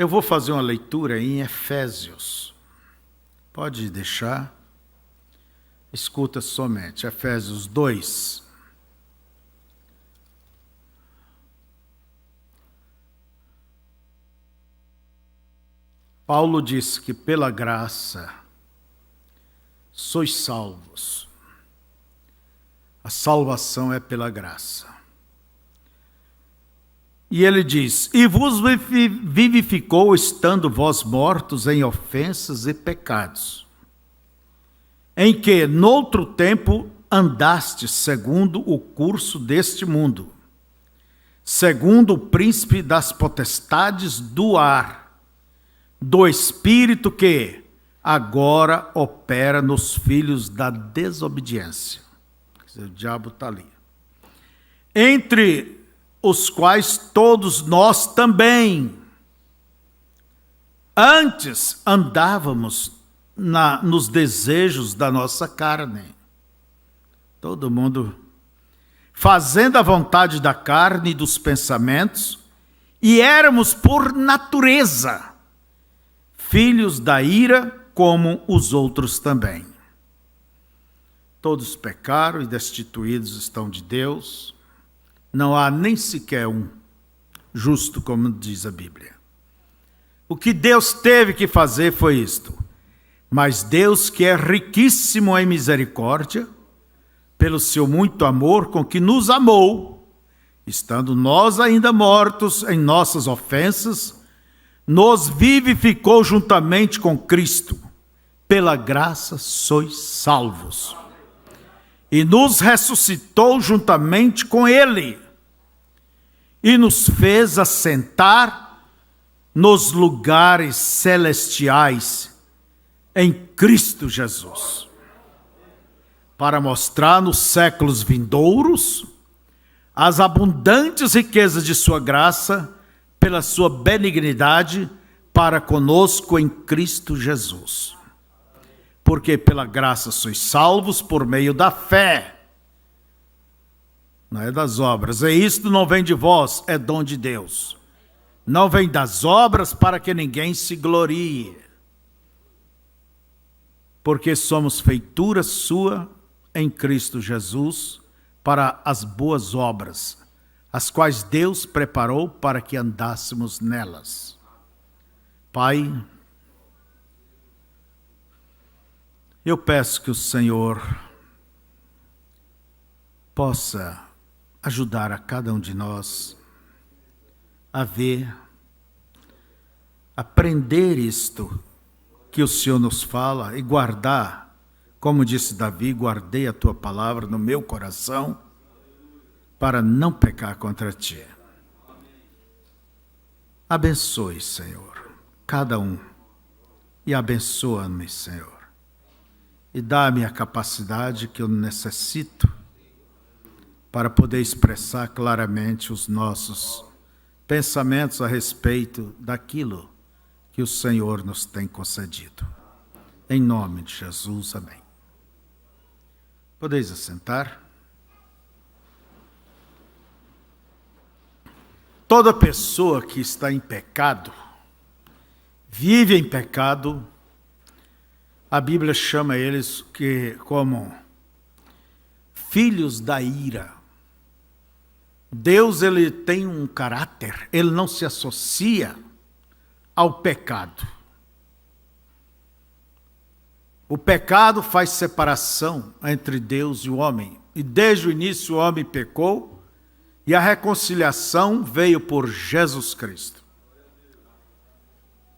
Eu vou fazer uma leitura em Efésios. Pode deixar. Escuta somente. Efésios 2. Paulo diz que pela graça sois salvos. A salvação é pela graça. E ele diz: e vos vivificou, estando vós mortos em ofensas e pecados, em que, noutro tempo, andastes segundo o curso deste mundo, segundo o príncipe das potestades do ar, do espírito que agora opera nos filhos da desobediência. Quer dizer, o diabo está ali. Entre os quais todos nós também antes andávamos nos desejos da nossa carne. Todo mundo fazendo a vontade da carne e dos pensamentos, e éramos por natureza filhos da ira como os outros também. Todos pecaram e destituídos estão de Deus. Não há nem sequer um justo, como diz a Bíblia. O que Deus teve que fazer foi isto. Mas Deus, que é riquíssimo em misericórdia, pelo seu muito amor com que nos amou, estando nós ainda mortos em nossas ofensas, nos vivificou juntamente com Cristo. Pela graça sois salvos. E nos ressuscitou juntamente com Ele, e nos fez assentar nos lugares celestiais em Cristo Jesus, para mostrar nos séculos vindouros as abundantes riquezas de sua graça, pela sua benignidade para conosco em Cristo Jesus. Porque pela graça sois salvos por meio da fé, não é das obras. E isto não vem de vós, é dom de Deus. Não vem das obras para que ninguém se glorie. Porque somos feitura sua em Cristo Jesus para as boas obras, as quais Deus preparou para que andássemos nelas. Pai, eu peço que o Senhor possa ajudar a cada um de nós a ver, aprender isto que o Senhor nos fala e guardar, como disse Davi, guardei a tua palavra no meu coração para não pecar contra ti. Abençoe, Senhor, cada um, e abençoa-me, Senhor. E dá-me a capacidade que eu necessito para poder expressar claramente os nossos pensamentos a respeito daquilo que o Senhor nos tem concedido. Em nome de Jesus, amém. Podeis assentar. Toda pessoa que está em pecado, vive em pecado, a Bíblia chama eles como filhos da ira. Deus, ele tem um caráter, ele não se associa ao pecado. O pecado faz separação entre Deus e o homem. E desde o início o homem pecou e a reconciliação veio por Jesus Cristo.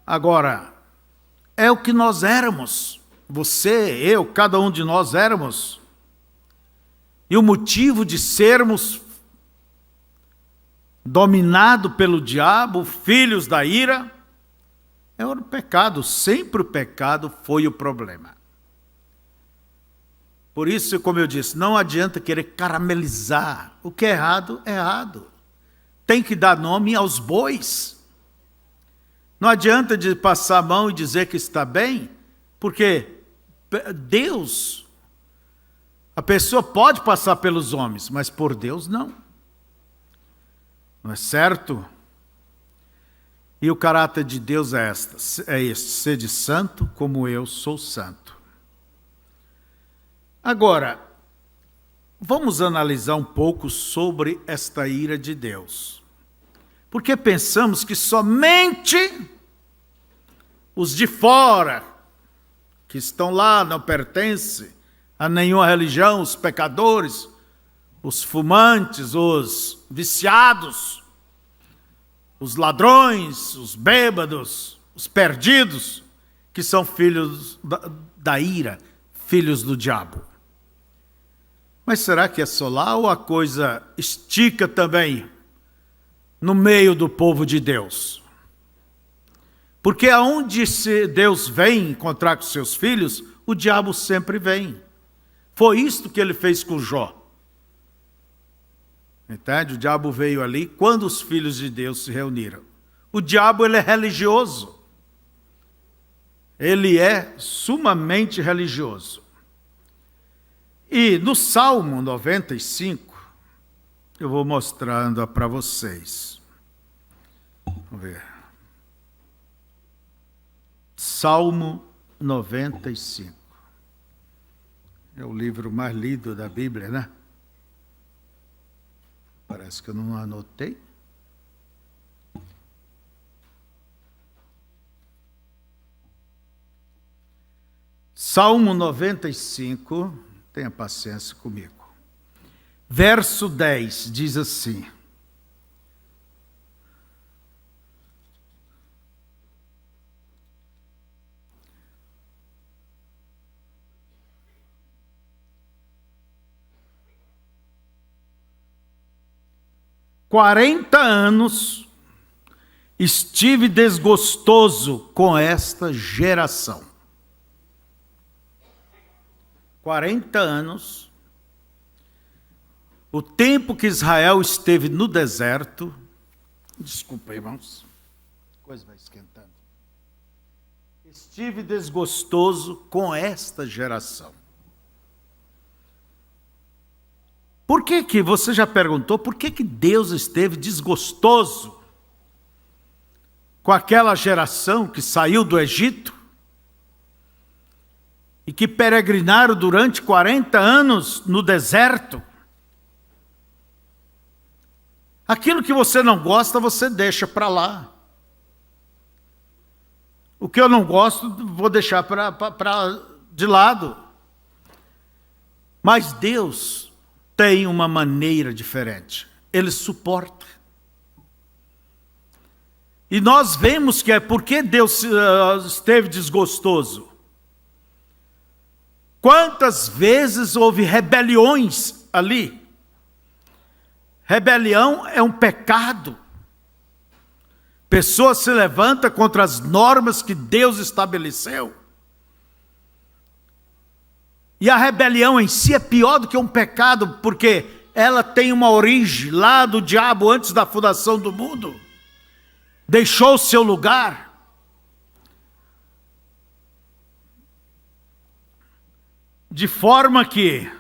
Agora, é o que nós éramos. Você, eu, cada um de nós éramos. E o motivo de sermos dominados pelo diabo, filhos da ira, é o pecado. Sempre o pecado foi o problema. Por isso, como eu disse, não adianta querer caramelizar. O que é errado, é errado. Tem que dar nome aos bois. Não adianta de passar a mão e dizer que está bem, porque Deus, a pessoa pode passar pelos homens, mas por Deus não. Não é certo? E o caráter de Deus é este: sede santo como eu sou santo. Agora, vamos analisar um pouco sobre esta ira de Deus. Porque pensamos que somente os de fora, que estão lá, não pertencem a nenhuma religião, os pecadores, os fumantes, os viciados, os ladrões, os bêbados, os perdidos, que são filhos da ira, filhos do diabo. Mas será que é só lá ou a coisa estica também no meio do povo de Deus? Porque aonde Deus vem encontrar com seus filhos, o diabo sempre vem. Foi isto que ele fez com Jó. Entende? O diabo veio ali quando os filhos de Deus se reuniram. O diabo, ele é religioso. Ele é sumamente religioso. E no Salmo 95, eu vou mostrando para vocês. Vamos ver. Salmo 95. É o livro mais lido da Bíblia, né? Parece que eu não anotei. Salmo 95, tenha paciência comigo. Verso 10 diz assim: "40 anos estive desgostoso com esta geração." 40 anos, o tempo que Israel esteve no deserto. Desculpa, irmãos, a coisa vai esquentando. Estive desgostoso com esta geração. Por que você já perguntou, por que Deus esteve desgostoso com aquela geração que saiu do Egito e que peregrinaram durante 40 anos no deserto? Aquilo que você não gosta, você deixa para lá. O que eu não gosto, vou deixar de lado. Mas Deus tem uma maneira diferente. Ele suporta. E nós vemos que é porque Deus esteve desgostoso. Quantas vezes houve rebeliões ali? Rebelião é um pecado. Pessoa se levanta contra as normas que Deus estabeleceu. E a rebelião em si é pior do que um pecado, porque ela tem uma origem lá do diabo antes da fundação do mundo. Deixou o seu lugar. De forma que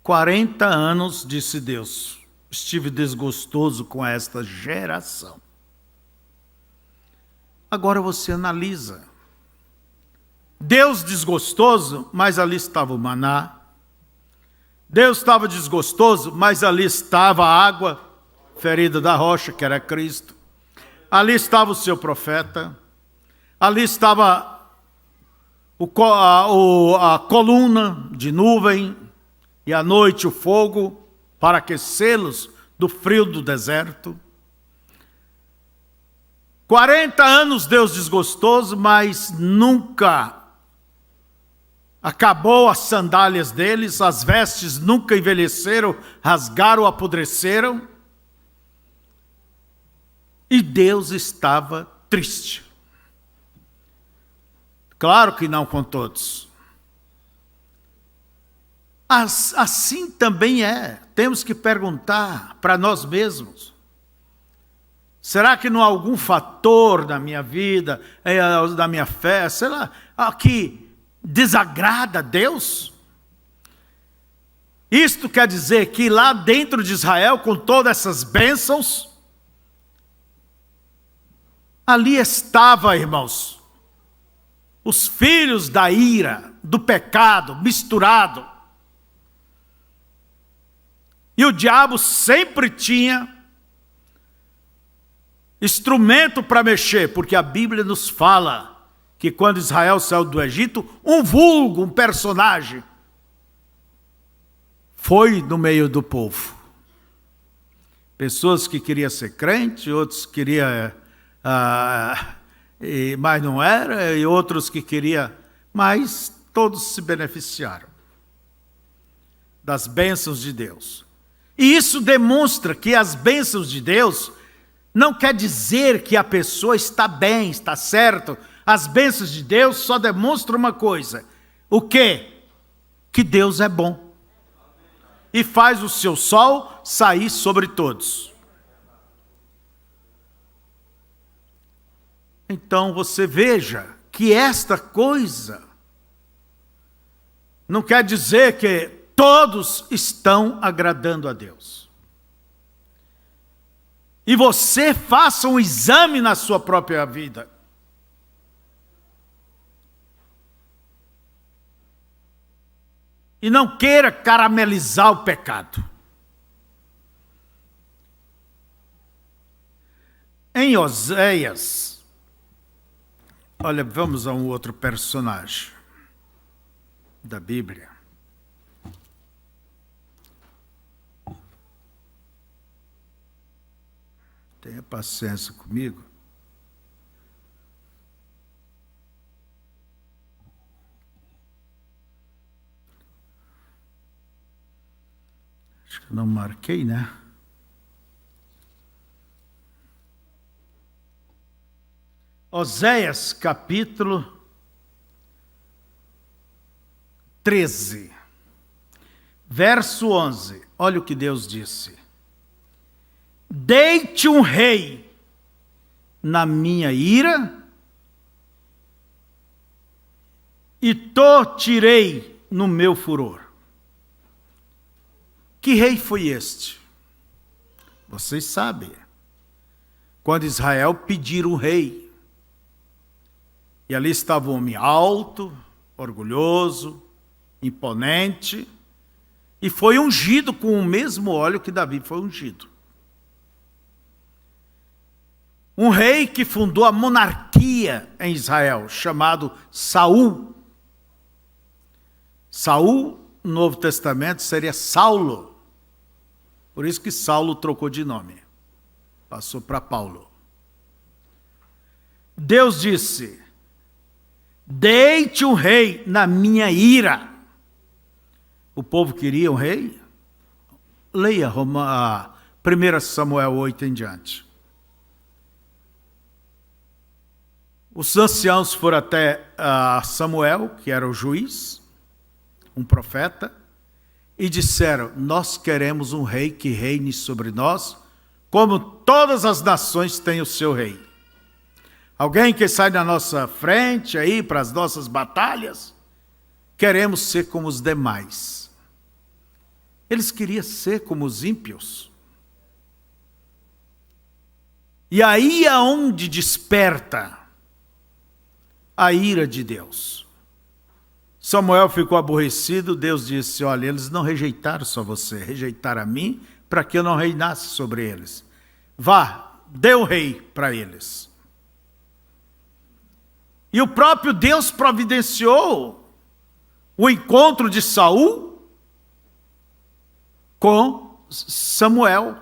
40 anos, disse Deus, estive desgostoso com esta geração. Agora você analisa. Deus desgostoso, mas ali estava o maná. Deus estava desgostoso, mas ali estava a água ferida da rocha, que era Cristo. Ali estava o seu profeta. Ali estava a coluna de nuvem e à noite o fogo para aquecê-los do frio do deserto. 40 anos Deus desgostoso, mas nunca acabou as sandálias deles, as vestes nunca envelheceram, rasgaram, apodreceram. E Deus estava triste. Claro que não com todos. Assim também é. Temos que perguntar para nós mesmos. Será que não há algum fator da minha vida, da minha fé, sei lá, que desagrada a Deus? Isto quer dizer que lá dentro de Israel, com todas essas bênçãos, Ali estava, irmãos, os filhos da ira, do pecado, misturado. E o diabo sempre tinha instrumento para mexer, porque a Bíblia nos fala que quando Israel saiu do Egito, um vulgo, um personagem, foi no meio do povo. Pessoas que queriam ser crente, outros queriam, mas não era, e outros que queriam, mas todos se beneficiaram das bênçãos de Deus. E isso demonstra que as bênçãos de Deus não quer dizer que a pessoa está bem, está certo. As bênçãos de Deus só demonstram uma coisa. O quê? Que Deus é bom. E faz o seu sol sair sobre todos. Então você veja que esta coisa não quer dizer que todos estão agradando a Deus. E você faça um exame na sua própria vida. E não queira caramelizar o pecado. Em Oséias, olha, vamos a um outro personagem da Bíblia. Tenha paciência comigo. Acho que eu não marquei, né? Oséias, capítulo 13, verso 11. Olha o que Deus disse. Deite um rei na minha ira e tirei no meu furor. Que rei foi este? Vocês sabem. Quando Israel pediram um rei, e ali estava um homem alto, orgulhoso, imponente, e foi ungido com o mesmo óleo que Davi foi ungido. Um rei que fundou a monarquia em Israel, chamado Saul. Saul, no Novo Testamento, seria Saulo. Por isso que Saulo trocou de nome. Passou para Paulo. Deus disse, deite um rei na minha ira. O povo queria um rei? Leia 1 Samuel 8 em diante. Os anciãos foram até Samuel, que era o juiz, um profeta, e disseram, nós queremos um rei que reine sobre nós, como todas as nações têm o seu rei. Alguém que sai na nossa frente aí para as nossas batalhas, queremos ser como os demais. Eles queriam ser como os ímpios. E aí é onde desperta a ira de Deus. Samuel ficou aborrecido, Deus disse, olha, eles não rejeitaram só você, rejeitaram a mim, para que eu não reinasse sobre eles. Vá, dê um rei para eles. E o próprio Deus providenciou o encontro de Saul com Samuel.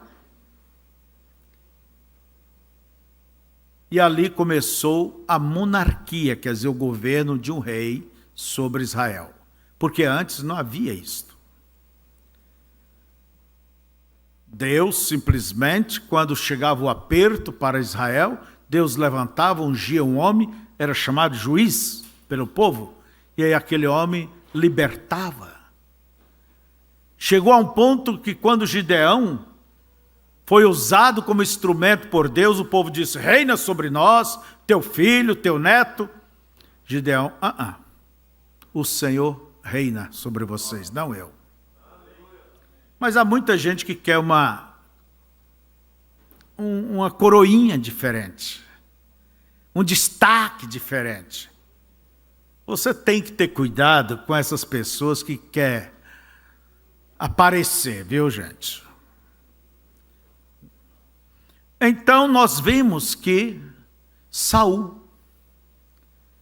E ali começou a monarquia, quer dizer, o governo de um rei sobre Israel. Porque antes não havia isto. Deus simplesmente, quando chegava o aperto para Israel, Deus levantava, ungia um homem, era chamado juiz pelo povo, e aí aquele homem libertava. Chegou a um ponto que quando Gideão foi usado como instrumento por Deus, o povo disse, reina sobre nós, teu filho, teu neto. Gideão, o Senhor reina sobre vocês, não eu. Mas há muita gente que quer uma coroinha diferente. um destaque diferente. Você tem que ter cuidado com essas pessoas que querem aparecer, viu, gente? Então nós vimos que Saul,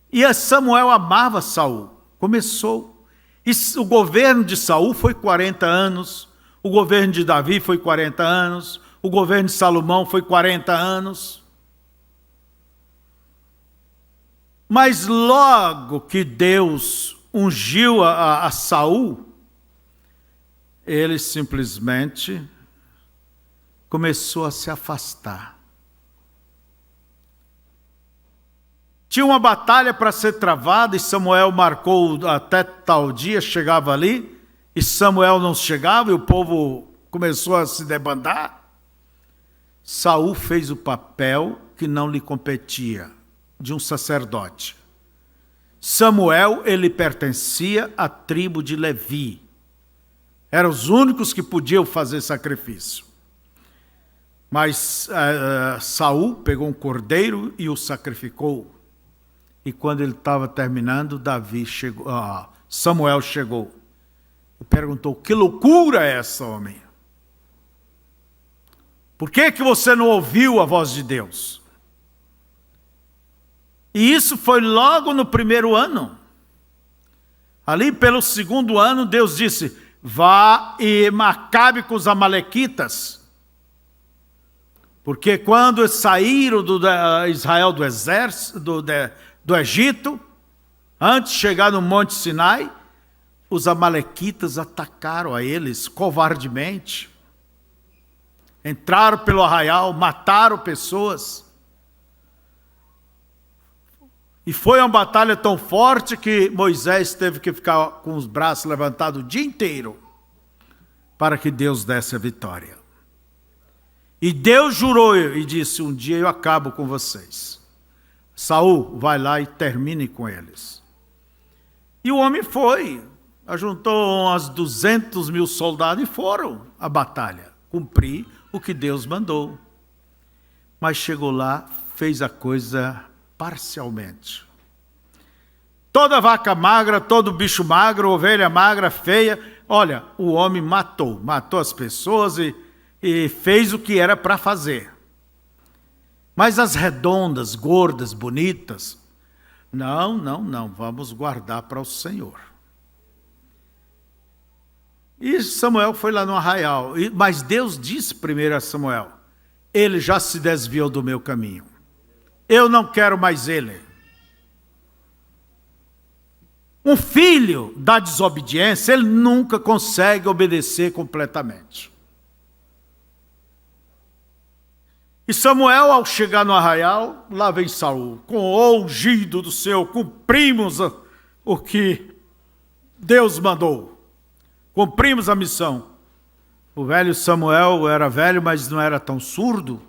e Samuel amava Saul, começou, e o governo de Saul foi 40 anos, o governo de Davi foi 40 anos, o governo de Salomão foi 40 anos, mas logo que Deus ungiu a Saul, ele simplesmente começou a se afastar. Tinha uma batalha para ser travada e Samuel marcou até tal dia, chegava ali, e Samuel não chegava e o povo começou a se debandar. Saul fez o papel que não lhe competia, de um sacerdote. Samuel, ele pertencia à tribo de Levi. Eram os únicos que podiam fazer sacrifício. Mas Saul pegou um cordeiro e o sacrificou. E quando ele estava terminando, Samuel chegou e perguntou: que loucura é essa, homem? Por que você não ouviu a voz de Deus? E isso foi logo no primeiro ano. Ali pelo segundo ano, Deus disse: vá e acabe com os amalequitas. Porque quando saíram Israel do exército, do Egito, antes de chegar no Monte Sinai, os amalequitas atacaram a eles covardemente. Entraram pelo arraial, mataram pessoas. E foi uma batalha tão forte que Moisés teve que ficar com os braços levantados o dia inteiro para que Deus desse a vitória. E Deus jurou e disse: um dia eu acabo com vocês. Saul, vai lá e termine com eles. E o homem foi, ajuntou umas 200 mil soldados e foram à batalha, cumprir o que Deus mandou. Mas chegou lá, fez a coisa parcialmente. Toda vaca magra, todo bicho magro, ovelha magra, feia. Olha, o homem matou as pessoas e fez o que era para fazer. Mas as redondas, gordas, bonitas, não, vamos guardar para o Senhor. E Samuel foi lá no arraial, mas Deus disse primeiro a Samuel: ele já se desviou do meu caminho. Eu não quero mais ele. Um filho da desobediência, ele nunca consegue obedecer completamente. E Samuel, ao chegar no arraial, lá vem Saul, com o ungido do Senhor: cumprimos o que Deus mandou. Cumprimos a missão. O velho Samuel era velho, mas não era tão surdo.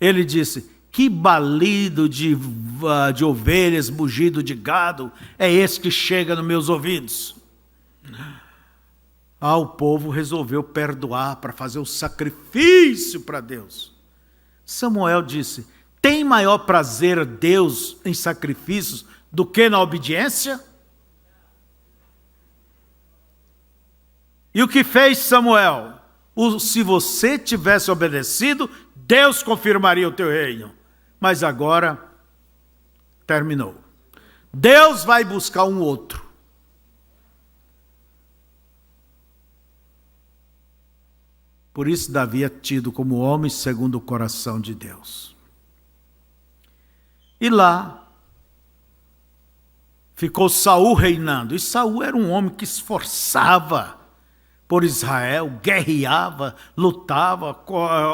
Ele disse: que balido de ovelhas, mugido de gado é esse que chega nos meus ouvidos? O povo resolveu perdoar para fazer o sacrifício para Deus. Samuel disse: tem maior prazer a Deus em sacrifícios do que na obediência? E o que fez Samuel? Se você tivesse obedecido, Deus confirmaria o teu reino. Mas agora, terminou. Deus vai buscar um outro. Por isso Davi é tido como homem segundo o coração de Deus. E lá ficou Saul reinando. E Saul era um homem que esforçava por Israel, guerreava, lutava,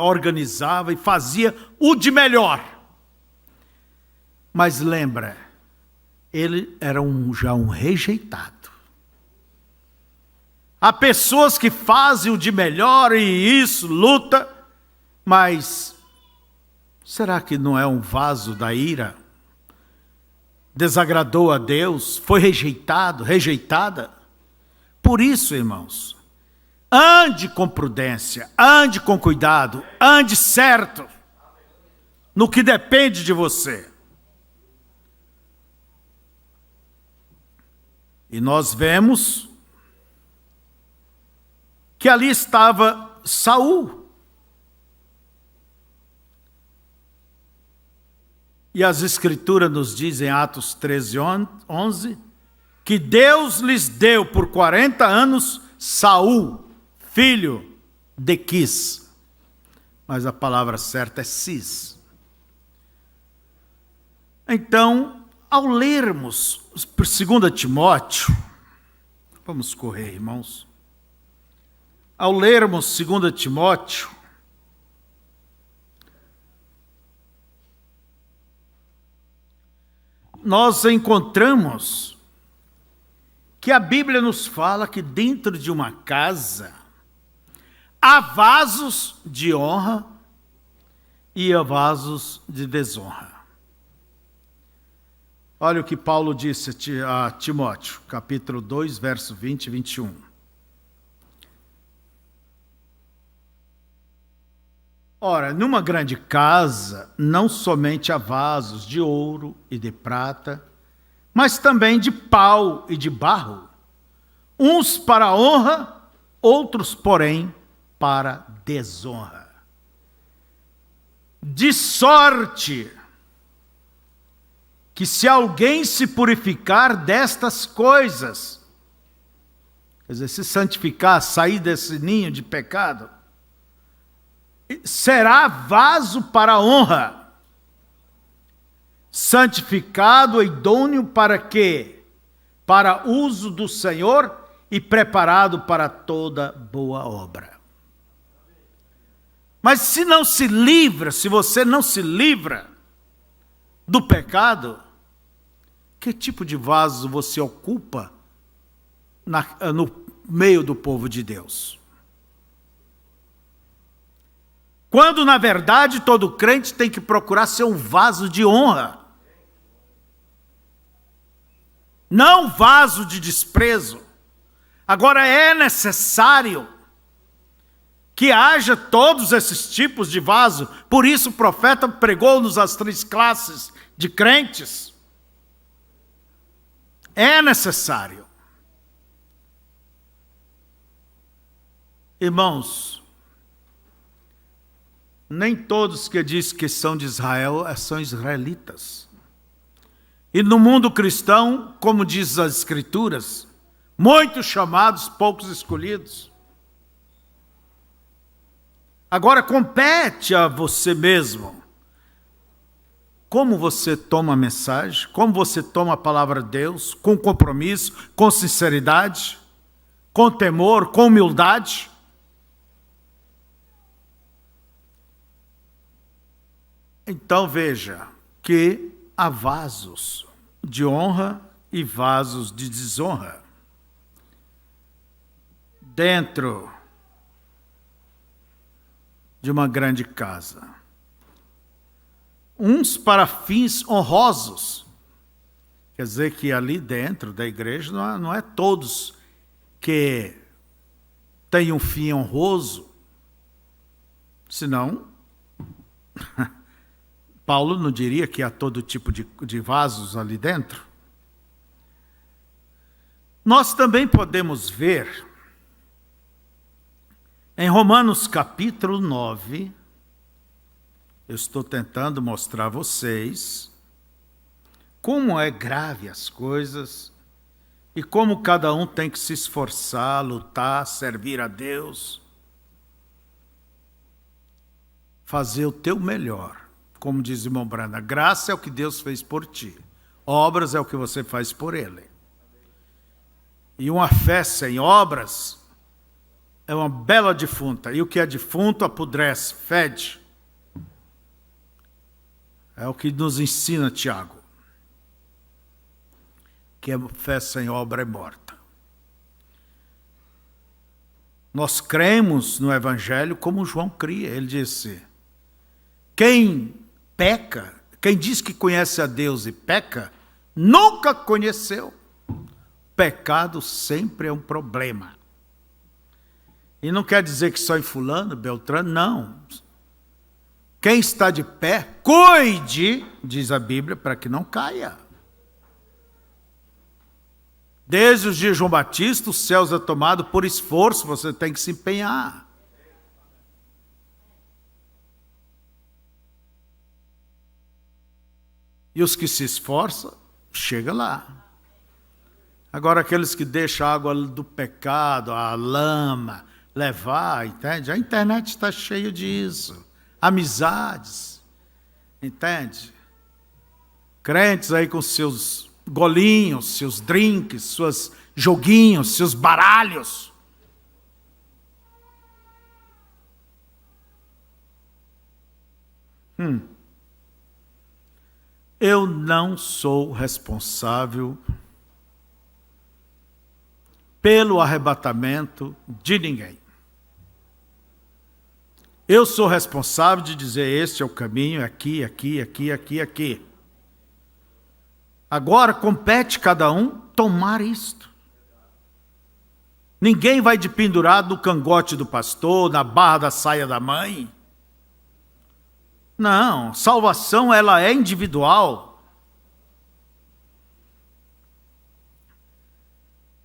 organizava e fazia o de melhor. Mas lembra, ele era já um rejeitado. Há pessoas que fazem o de melhor e isso, luta, mas será que não é um vaso da ira? Desagradou a Deus, foi rejeitado, rejeitada? Por isso, irmãos, ande com prudência, ande com cuidado, ande certo no que depende de você. E nós vemos que ali estava Saul. E as Escrituras nos dizem, em Atos 13:11, que Deus lhes deu por 40 anos Saul, filho de Quis. Mas a palavra certa é Cis. Então, ao lermos 2 Timóteo, vamos correr, irmãos. Ao lermos 2 Timóteo, nós encontramos que a Bíblia nos fala que dentro de uma casa há vasos de honra e há vasos de desonra. Olha o que Paulo disse a Timóteo, capítulo 2, verso 20 e 21. Ora, numa grande casa, não somente há vasos de ouro e de prata, mas também de pau e de barro, uns para a honra, outros, porém, para desonra. De sorte que se alguém se purificar destas coisas, quer dizer, se santificar, sair desse ninho de pecado, será vaso para a honra, santificado e idôneo para quê? Para uso do Senhor e preparado para toda boa obra. Mas se você não se livra do pecado, que tipo de vaso você ocupa no meio do povo de Deus? Quando, na verdade, todo crente tem que procurar ser um vaso de honra. Não vaso de desprezo. Agora, é necessário que haja todos esses tipos de vaso. Por isso o profeta pregou-nos as 3 classes de crentes. É necessário. Irmãos, nem todos que dizem que são de Israel são israelitas. E no mundo cristão, como diz as Escrituras, muitos chamados, poucos escolhidos. Agora compete a você mesmo. Como você toma a mensagem, como você toma a palavra de Deus, com compromisso, com sinceridade, com temor, com humildade. Então veja que há vasos de honra e vasos de desonra dentro de uma grande casa. Uns para fins honrosos. Quer dizer que ali dentro da igreja não é todos que têm um fim honroso. Senão, Paulo não diria que há todo tipo de vasos ali dentro. Nós também podemos ver em Romanos capítulo 9, eu estou tentando mostrar a vocês como é grave as coisas e como cada um tem que se esforçar, lutar, servir a Deus, fazer o teu melhor. Como diz o irmão Brana, graça é o que Deus fez por ti, obras é o que você faz por Ele. E uma fé sem obras é uma bela defunta, e o que é defunto apodrece, fede. É o que nos ensina Tiago, que a fé sem obra é morta. Nós cremos no Evangelho como João cria. Ele disse, quem peca, quem diz que conhece a Deus e peca, nunca conheceu. Pecado sempre é um problema. E não quer dizer que só em fulano, Beltrano, não. Quem está de pé, cuide, diz a Bíblia, para que não caia. Desde os dias de João Batista, os céus é tomado por esforço, você tem que se empenhar. E os que se esforçam, chega lá. Agora aqueles que deixam a água do pecado, a lama, levar, entende? A internet está cheia disso. Amizades, entende? Crentes aí com seus golinhos, seus drinks, seus joguinhos, seus baralhos. Eu não sou responsável pelo arrebatamento de ninguém. Eu sou responsável de dizer, este é o caminho, aqui, aqui, aqui, aqui, aqui. Agora compete cada um tomar isto. Ninguém vai de pendurado no cangote do pastor, na barra da saia da mãe. Não, salvação ela é individual.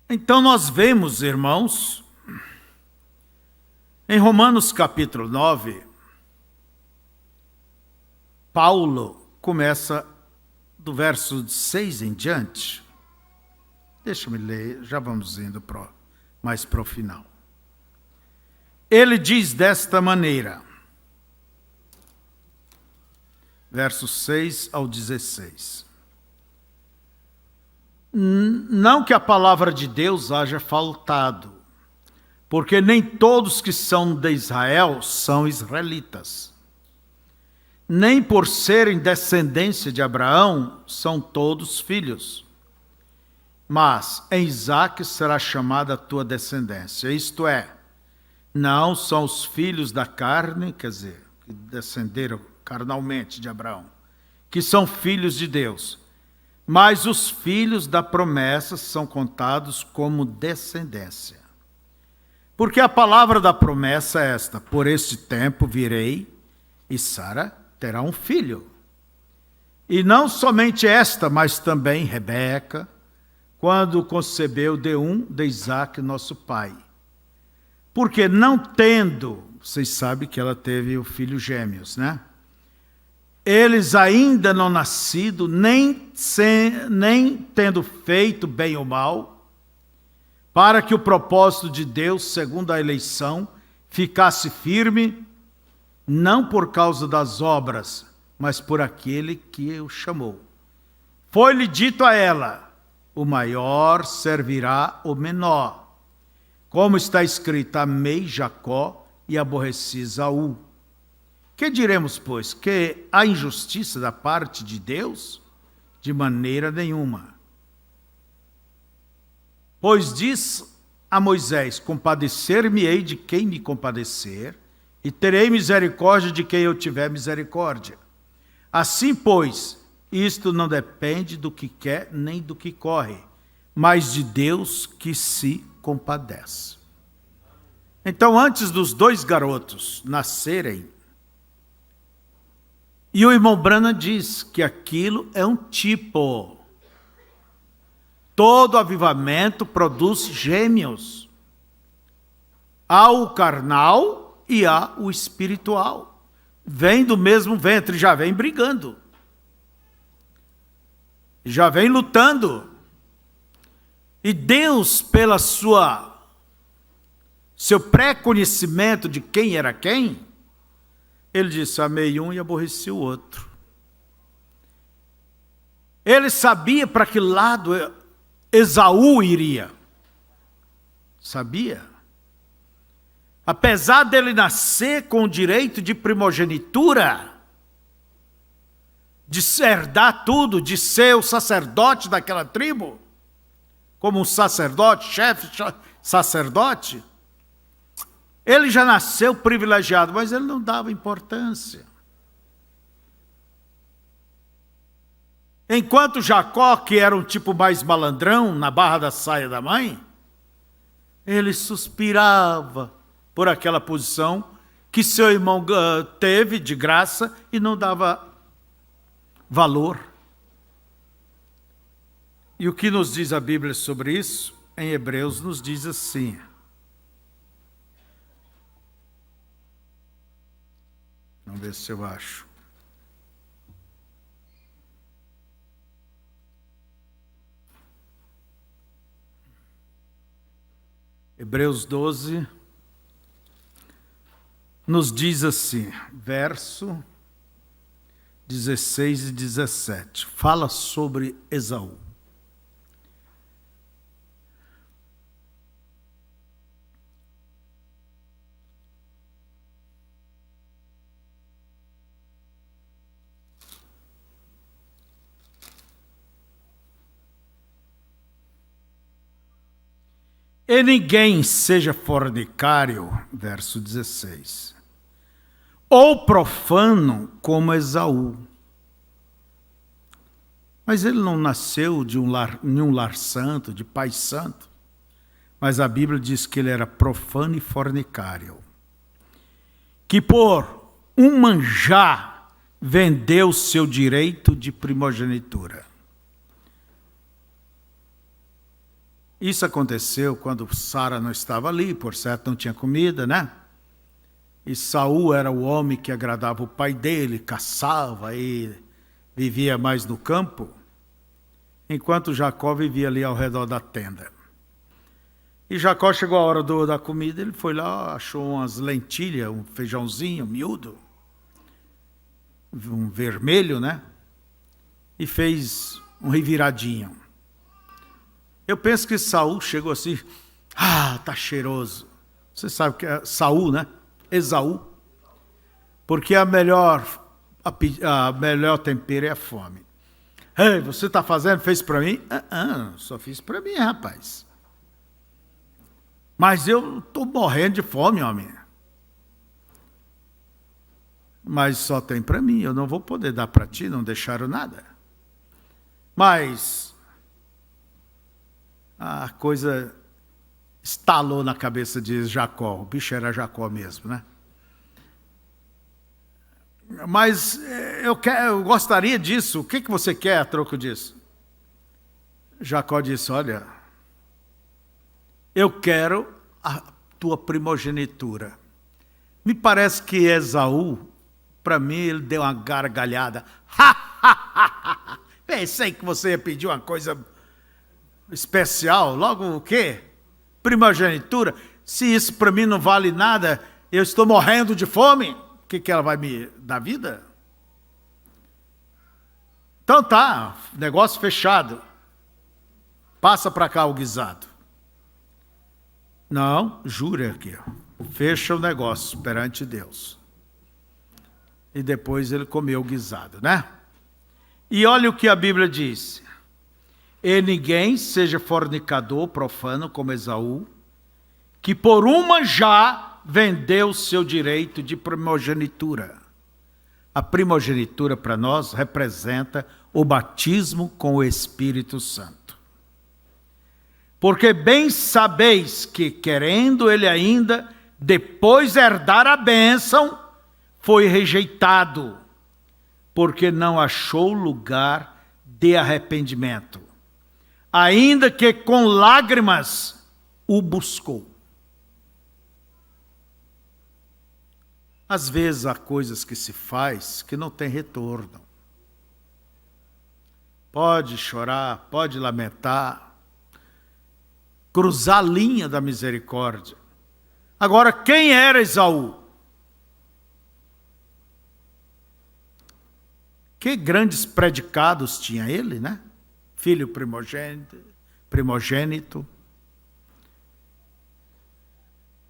Então nós vemos, irmãos, em Romanos capítulo 9, Paulo começa do verso 6 em diante. Deixa-me ler, já vamos indo mais para o final. Ele diz desta maneira, versos 6 ao 16. Não que a palavra de Deus haja faltado, porque nem todos que são de Israel são israelitas. Nem por serem descendência de Abraão são todos filhos. Mas em Isaque será chamada a tua descendência. Isto é, não são os filhos da carne, quer dizer, que descenderam carnalmente de Abraão, que são filhos de Deus. Mas os filhos da promessa são contados como descendência. Porque a palavra da promessa é esta: por este tempo virei e Sara terá um filho. E não somente esta, mas também Rebeca, quando concebeu de Isaque, nosso pai. Porque não tendo, vocês sabem que ela teve o filho gêmeos, né? Eles ainda não nascido, nem tendo feito bem ou mal, para que o propósito de Deus, segundo a eleição, ficasse firme, não por causa das obras, mas por aquele que o chamou. Foi-lhe dito a ela, o maior servirá o menor. Como está escrito, amei Jacó e aborreci Esaú. Que diremos, pois? Que há injustiça da parte de Deus? De maneira nenhuma. Pois diz a Moisés, compadecer-me-ei de quem me compadecer, e terei misericórdia de quem eu tiver misericórdia. Assim, pois, isto não depende do que quer nem do que corre, mas de Deus que se compadece. Então, antes dos dois garotos nascerem, e o irmão Branham diz que aquilo é um tipo. Todo avivamento produz gêmeos. Há o carnal e há o espiritual. Vem do mesmo ventre, já vem brigando. Já vem lutando. E Deus, pela seu pré-conhecimento de quem era quem, ele disse, amei um e aborreci o outro. Ele sabia para que lado Esaú iria. Sabia. Apesar dele nascer com o direito de primogenitura, de herdar tudo, de ser o sacerdote daquela tribo, como um sacerdote, chefe sacerdote, ele já nasceu privilegiado, mas ele não dava importância. Enquanto Jacó, que era um tipo mais malandrão, na barra da saia da mãe, ele suspirava por aquela posição que seu irmão teve de graça e não dava valor. E o que nos diz a Bíblia sobre isso? Em Hebreus nos diz assim. Vamos ver se eu acho. Hebreus 12 nos diz assim, verso 16 e 17, fala sobre Esaú. E ninguém seja fornicário, verso 16, ou profano como Esaú. Mas ele não nasceu de nenhum lar santo, de pai santo. Mas a Bíblia diz que ele era profano e fornicário. Que por um manjar vendeu seu direito de primogenitura. Isso aconteceu quando Sara não estava ali, por certo não tinha comida, né? E Saul era o homem que agradava o pai dele, caçava e vivia mais no campo, enquanto Jacó vivia ali ao redor da tenda. E Jacó chegou a hora da comida, ele foi lá, achou umas lentilhas, um feijãozinho miúdo, um vermelho, né? E fez um reviradinho. Eu penso que Saul chegou assim, tá cheiroso. Você sabe que é Saul, né? Esaú. Porque a melhor tempero é a fome. Ei, você está fazendo, fez para mim? Só fiz para mim, rapaz. Mas eu estou morrendo de fome, homem. Mas só tem para mim, eu não vou poder dar para ti, não deixaram nada. Mas a coisa estalou na cabeça de Jacó. O bicho era Jacó mesmo, né? Mas eu gostaria disso. O que você quer a troco disso? Jacó disse, olha, eu quero a tua primogenitura. Me parece que Esaú, para mim, ele deu uma gargalhada. Pensei que você ia pedir uma coisa especial, logo o quê? Primogenitura? Se isso para mim não vale nada, eu estou morrendo de fome, o que ela vai me dar vida? Então tá, negócio fechado. Passa para cá o guisado. Não, jura aqui, fecha o negócio perante Deus. E depois ele comeu o guisado, né? E olha o que a Bíblia diz. E ninguém seja fornicador, profano como Esaú, que por um manjar vendeu seu direito de primogenitura. A primogenitura para nós representa o batismo com o Espírito Santo. Porque bem sabeis que, querendo ele ainda, depois herdar a bênção, foi rejeitado, porque não achou lugar de arrependimento. Ainda que com lágrimas o buscou. Às vezes há coisas que se faz que não tem retorno. Pode chorar, pode lamentar, cruzar a linha da misericórdia. Agora, quem era Esaú? Que grandes predicados tinha ele, né? Filho primogênito.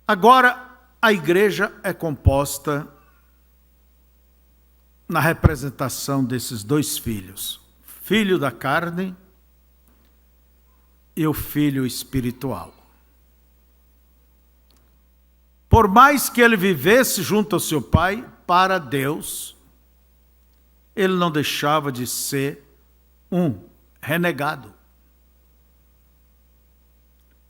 Agora, a igreja é composta na representação desses dois filhos. Filho da carne e o filho espiritual. Por mais que ele vivesse junto ao seu pai, para Deus, ele não deixava de ser um renegado.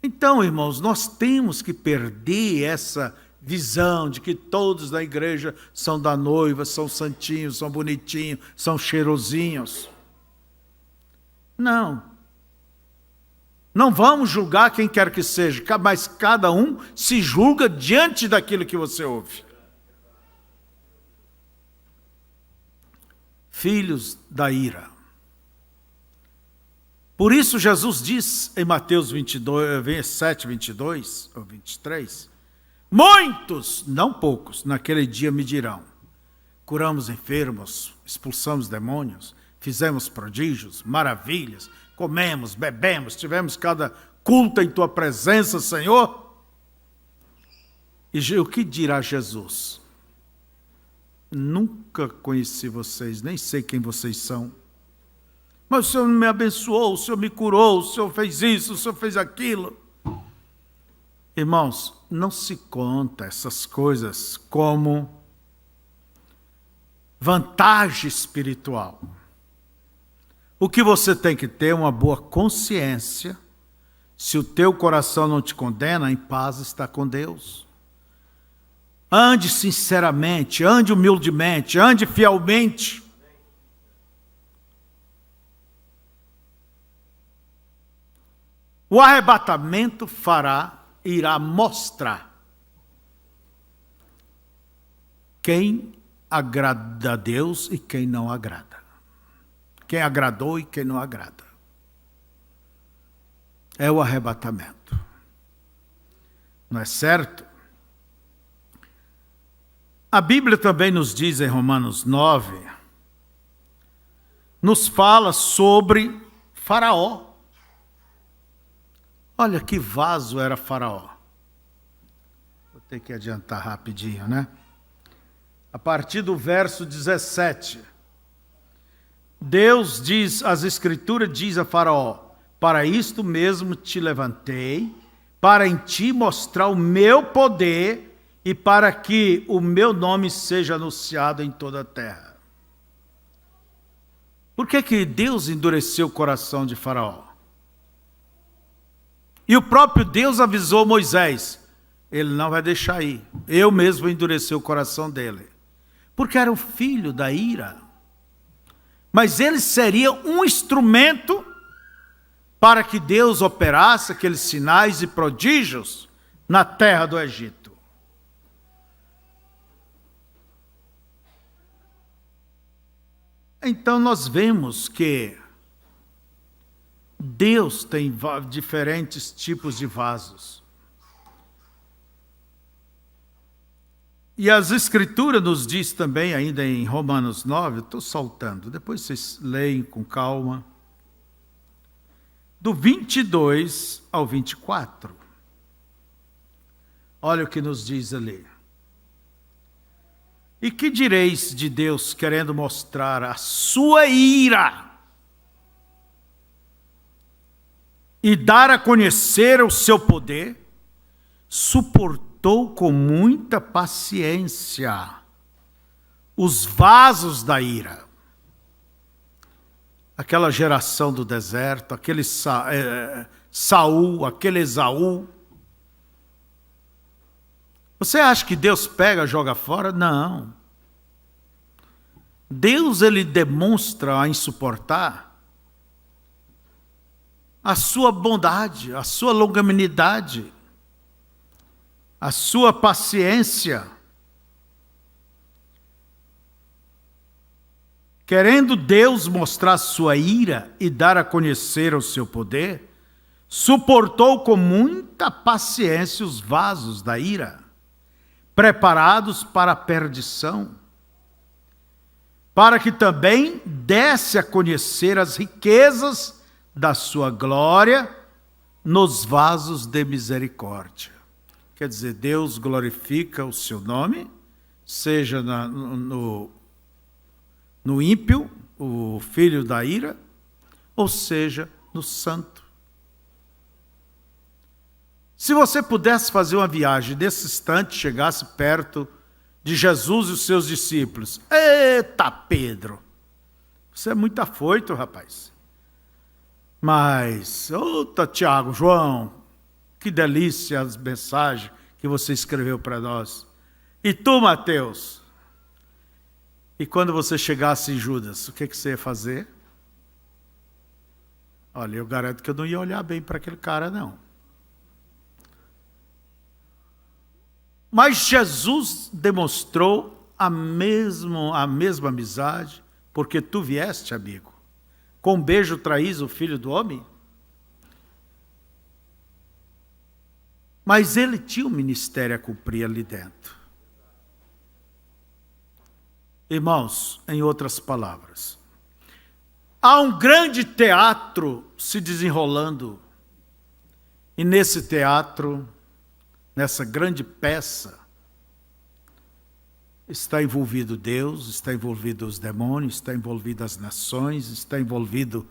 Então, irmãos, nós temos que perder essa visão de que todos da igreja são da noiva, são santinhos, são bonitinhos, são cheirosinhos. Não. Não vamos julgar quem quer que seja, mas cada um se julga diante daquilo que você ouve. Filhos da ira. Por isso Jesus diz em Mateus 27, 22 ou 23, muitos, não poucos, naquele dia me dirão, curamos enfermos, expulsamos demônios, fizemos prodígios, maravilhas, comemos, bebemos, tivemos cada culto em tua presença, Senhor. E o que dirá Jesus? Nunca conheci vocês, nem sei quem vocês são. Mas o Senhor me abençoou, o Senhor me curou, o Senhor fez isso, o Senhor fez aquilo. Irmãos, não se conta essas coisas como vantagem espiritual. O que você tem que ter é uma boa consciência. Se o teu coração não te condena, em paz está com Deus. Ande sinceramente, ande humildemente, ande fielmente. O arrebatamento irá mostrar quem agrada a Deus e quem não agrada. Quem agradou e quem não agrada. É o arrebatamento. Não é certo? A Bíblia também nos diz em Romanos 9, nos fala sobre Faraó. Olha que vaso era Faraó. Vou ter que adiantar rapidinho, né? A partir do verso 17. Deus diz, as Escrituras diz a Faraó, para isto mesmo te levantei, para em ti mostrar o meu poder e para que o meu nome seja anunciado em toda a terra. Por que Deus endureceu o coração de Faraó? E o próprio Deus avisou Moisés, ele não vai deixar ir. Eu mesmo vou endurecer o coração dele. Porque era o filho da ira. Mas ele seria um instrumento para que Deus operasse aqueles sinais e prodígios na terra do Egito. Então nós vemos que Deus tem diferentes tipos de vasos. E as Escrituras nos diz também, ainda em Romanos 9, eu estou saltando, depois vocês leem com calma, do 22 ao 24. Olha o que nos diz ali. E que direis de Deus querendo mostrar a sua ira e dar a conhecer o seu poder? Suportou com muita paciência os vasos da ira. Aquela geração do deserto, aquele Saul, aquele Esaú. Você acha que Deus pega e joga fora? Não. Deus, ele demonstra em suportar a sua bondade, a sua longanimidade, a sua paciência. Querendo Deus mostrar sua ira e dar a conhecer o seu poder, suportou com muita paciência os vasos da ira, preparados para a perdição, para que também desse a conhecer as riquezas da sua glória nos vasos de misericórdia. Quer dizer, Deus glorifica o seu nome, seja no ímpio, o filho da ira, ou seja, no santo. Se você pudesse fazer uma viagem nesse instante, chegasse perto de Jesus e os seus discípulos, eita Pedro, você é muito afoito, rapaz. Mas, outra Tiago, João, que delícia as mensagens que você escreveu para nós. E tu, Mateus? E quando você chegasse em Judas, o que você ia fazer? Olha, eu garanto que eu não ia olhar bem para aquele cara, não. Mas Jesus demonstrou a mesma amizade, porque tu vieste, amigo. Com um beijo traís o Filho do Homem? Mas ele tinha um ministério a cumprir ali dentro. Irmãos, em outras palavras, há um grande teatro se desenrolando. E nesse teatro, nessa grande peça, está envolvido Deus, está envolvido os demônios, está envolvido as nações, está envolvido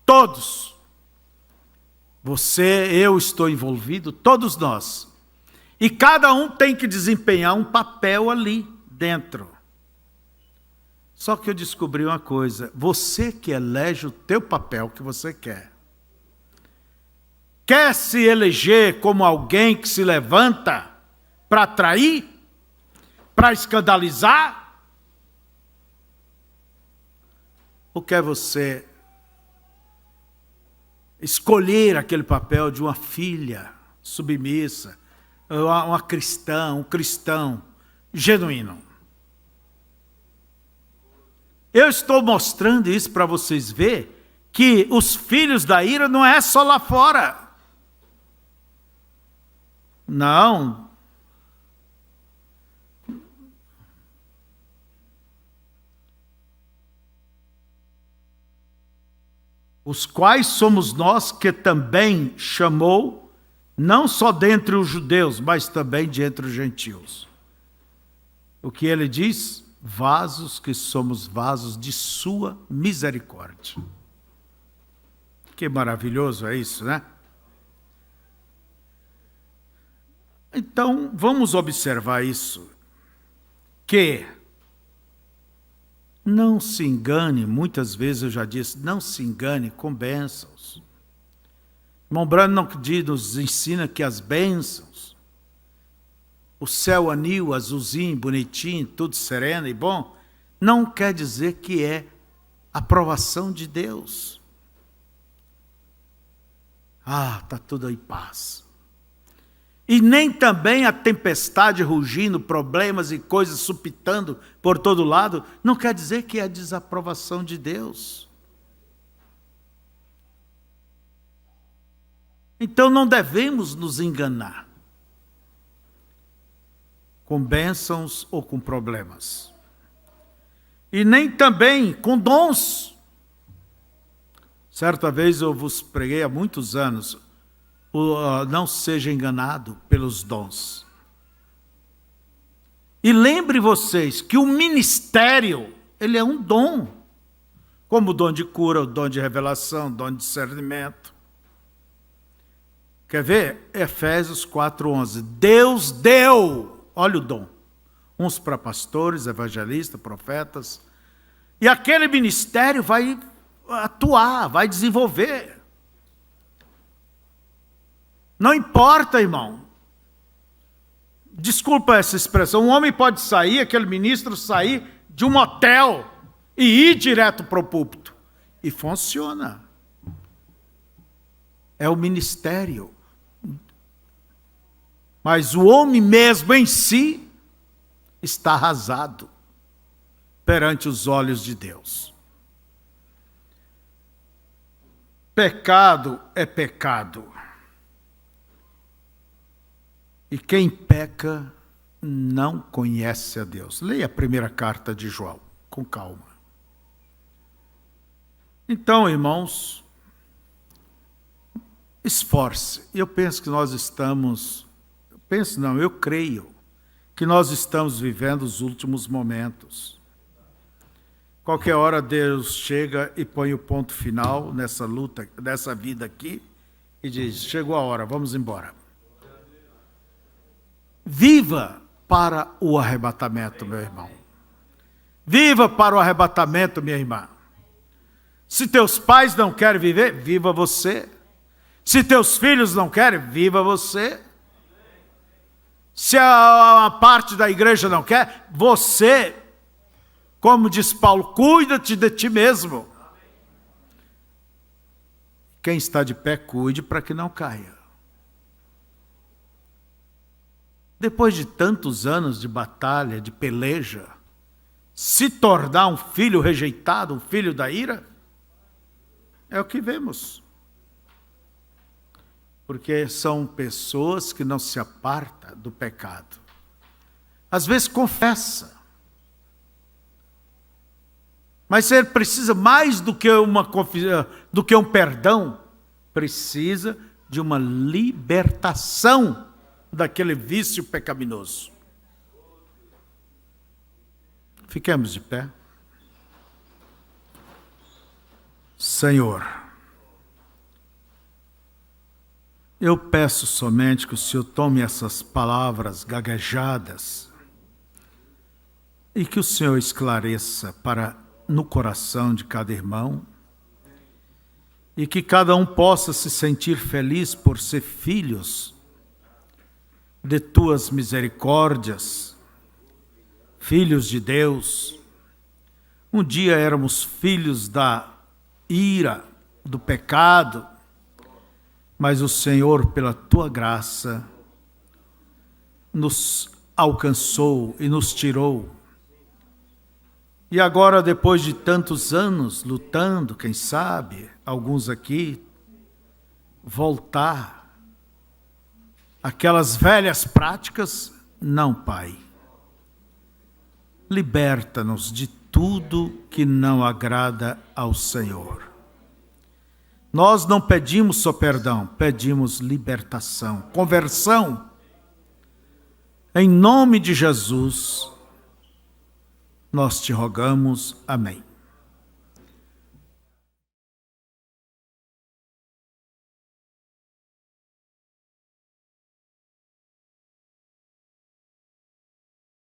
todos. Você, eu estou envolvido, todos nós. E cada um tem que desempenhar um papel ali dentro. Só que eu descobri uma coisa, você que elege o teu papel que você quer. Quer se eleger como alguém que se levanta para atrair, para escandalizar? Ou quer você escolher aquele papel de uma filha submissa, uma cristã, um cristão genuíno? Eu estou mostrando isso para vocês verem que os filhos da ira não é só lá fora. Não. Os quais somos nós que também chamou, não só dentre os judeus, mas também de entre os gentios. O que ele diz? Vasos que somos vasos de sua misericórdia. Que maravilhoso é isso, né? Então, vamos observar isso, que não se engane, muitas vezes eu já disse, não se engane com bênçãos. Irmão Branham nos ensina que as bênçãos, o céu anil, azulzinho, bonitinho, tudo sereno e bom, não quer dizer que é aprovação de Deus. Está tudo aí paz. E nem também a tempestade rugindo, problemas e coisas supitando por todo lado, não quer dizer que é a desaprovação de Deus. Então não devemos nos enganar com bênçãos ou com problemas. E nem também com dons. Certa vez eu vos preguei há muitos anos, não seja enganado pelos dons. E lembre vocês que o ministério, ele é um dom. Como o dom de cura, o dom de revelação, o dom de discernimento. Quer ver? Efésios 4:11. Deus deu, olha o dom, uns para pastores, evangelistas, profetas. E aquele ministério vai atuar, vai desenvolver. Não importa, irmão. Desculpa essa expressão. Um homem pode sair, aquele ministro sair de um hotel e ir direto para o púlpito. E funciona. É o ministério. Mas o homem mesmo em si está arrasado perante os olhos de Deus. Pecado é pecado. E quem peca não conhece a Deus. Leia a primeira carta de João, com calma. Então, irmãos, esforce. Eu penso que nós estamos... eu creio que nós estamos vivendo os últimos momentos. Qualquer hora Deus chega e põe o ponto final nessa luta, nessa vida aqui, e diz, chegou a hora, vamos embora. Viva para o arrebatamento, meu irmão. Viva para o arrebatamento, minha irmã. Se teus pais não querem viver, viva você. Se teus filhos não querem, viva você. Se a parte da igreja não quer, você, como diz Paulo, cuida-te de ti mesmo. Quem está de pé, cuide para que não caia. Depois de tantos anos de batalha, de peleja, se tornar um filho rejeitado, um filho da ira, é o que vemos. Porque são pessoas que não se apartam do pecado. Às vezes confessa. Mas ele precisa mais do que um perdão, precisa de uma libertação daquele vício pecaminoso. Fiquemos de pé. Senhor, eu peço somente que o Senhor tome essas palavras gaguejadas e que o Senhor esclareça no coração de cada irmão e que cada um possa se sentir feliz por ser filhos de tuas misericórdias, filhos de Deus. Um dia éramos filhos da ira, do pecado, mas o Senhor, pela tua graça, nos alcançou e nos tirou. E agora, depois de tantos anos lutando, quem sabe, alguns aqui, voltar aquelas velhas práticas, não, Pai. Liberta-nos de tudo que não agrada ao Senhor. Nós não pedimos só perdão, pedimos libertação, conversão. Em nome de Jesus, nós te rogamos. Amém.